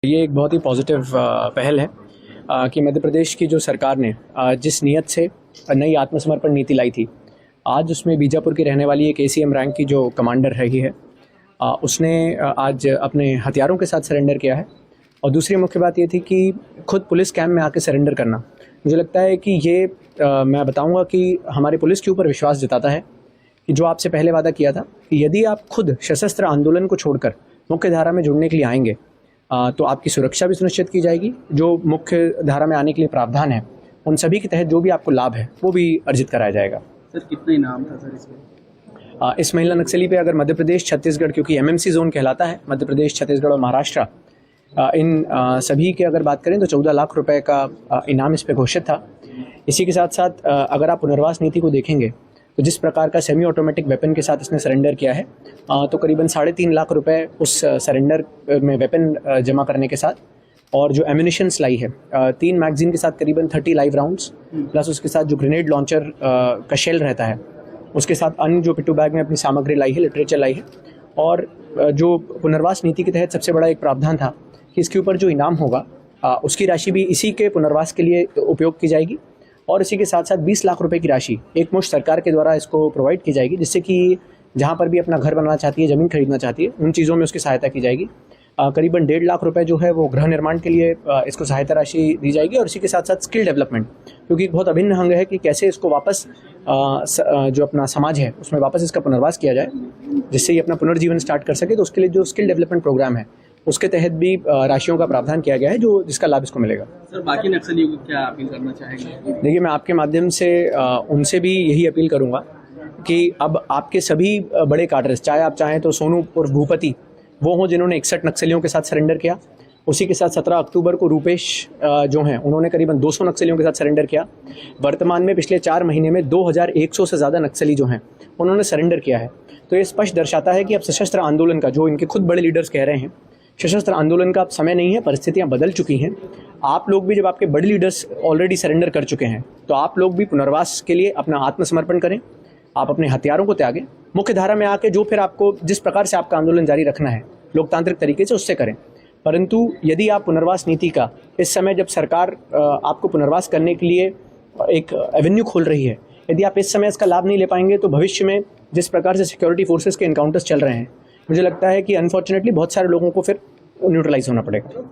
ये एक बहुत ही पॉजिटिव पहल है कि मध्य प्रदेश की जो सरकार ने जिस नीयत से नई आत्मसमर्पण नीति लाई थी, आज उसमें बीजापुर की रहने वाली एक ACM रैंक की जो कमांडर रही है, उसने आज अपने हथियारों के साथ सरेंडर किया है। और दूसरी मुख्य बात ये थी कि खुद पुलिस कैंप में आके सरेंडर करना, मुझे लगता है कि ये मैं बताऊंगा कि हमारे पुलिस के ऊपर विश्वास जताता है कि जो आपसे पहले वादा किया था कि यदि आप खुद सशस्त्र आंदोलन को छोड़कर मुख्य धारा में जुड़ने के लिए आएंगे तो आपकी सुरक्षा भी सुनिश्चित की जाएगी। जो मुख्य धारा में आने के लिए प्रावधान है, उन सभी के तहत जो भी आपको लाभ है वो भी अर्जित कराया जाएगा। सर, कितना इनाम था सर इसमें? इस महिला नक्सली पे अगर मध्य प्रदेश, छत्तीसगढ़, क्योंकि MMC जोन कहलाता है, मध्य प्रदेश, छत्तीसगढ़ और महाराष्ट्र, इन सभी की अगर बात करें तो 14 लाख रुपए का इनाम इस पे घोषित था। इसी के साथ साथ अगर आप पुनर्वास नीति को देखेंगे तो जिस प्रकार का सेमी ऑटोमेटिक वेपन के साथ इसने सरेंडर किया है, तो करीबन 3.5 लाख रुपए उस सरेंडर में वेपन जमा करने के साथ, और जो एम्यूनिशंस लाई है 3 मैगजीन के साथ करीबन 30 लाइव राउंड्स, प्लस उसके साथ जो ग्रेनेड लॉन्चर का शेल रहता है, उसके साथ अन्य जो पिट्ठू बैग में अपनी सामग्री लाई है, लिटरेचर लाई है। और जो पुनर्वास नीति के तहत सबसे बड़ा एक प्रावधान था कि इसके ऊपर जो इनाम होगा उसकी राशि भी इसी के पुनर्वास के लिए उपयोग की जाएगी। और इसी के साथ साथ 20 लाख रुपए की राशि एक मुश्त सरकार के द्वारा इसको प्रोवाइड की जाएगी, जिससे कि जहाँ पर भी अपना घर बनाना चाहती है, ज़मीन खरीदना चाहती है, उन चीज़ों में उसकी सहायता की जाएगी। करीबन 1.5 लाख रुपए जो है वो गृह निर्माण के लिए इसको सहायता राशि दी जाएगी। और इसी के साथ साथ स्किल डेवलपमेंट, क्योंकि एक बहुत अभिन्न अंग है कि कैसे इसको वापस जो अपना समाज है उसमें वापस इसका पुनर्वास किया जाए, जिससे ये अपना पुनर्जीवन स्टार्ट कर सके। तो उसके लिए जो स्किल डेवलपमेंट प्रोग्राम है उसके तहत भी राशियों का प्रावधान किया गया है, जो जिसका लाभ इसको मिलेगा। सर, बाकी नक्सलियों को क्या अपील करना चाहेंगे? देखिए, मैं आपके माध्यम से उनसे भी यही अपील करूंगा कि अब आपके सभी बड़े काडर्स, चाहे आप चाहें तो सोनू और भूपति वो हों जिन्होंने 61 नक्सलियों के साथ सरेंडर किया। उसी के साथ 17 अक्टूबर को रूपेश जो हैं उन्होंने करीबन 200 नक्सलियों के साथ सरेंडर किया। वर्तमान में पिछले 4 महीने में 2100 से ज़्यादा नक्सली जो हैं उन्होंने सरेंडर किया है। तो ये स्पष्ट दर्शाता है कि अब सशस्त्र आंदोलन का, जो इनके खुद बड़े लीडर्स कह रहे हैं, सशस्त्र आंदोलन का अब समय नहीं है, परिस्थितियां बदल चुकी हैं। आप लोग भी, जब आपके बड़े लीडर्स ऑलरेडी सरेंडर कर चुके हैं, तो आप लोग भी पुनर्वास के लिए अपना आत्मसमर्पण करें, आप अपने हथियारों को त्यागें, मुख्य धारा में आके जो फिर आपको जिस प्रकार से आपका आंदोलन जारी रखना है लोकतांत्रिक तरीके से, उससे करें। परंतु यदि आप पुनर्वास नीति का इस समय, जब सरकार आपको पुनर्वास करने के लिए एक एवेन्यू खोल रही है, यदि आप इस समय इसका लाभ नहीं ले पाएंगे तो भविष्य में जिस प्रकार से सिक्योरिटी फोर्सेस के एनकाउंटर्स चल रहे हैं, मुझे लगता है कि अनफॉर्चुनेटली बहुत सारे लोगों को फिर न्यूट्रलाइज होना पड़ेगा।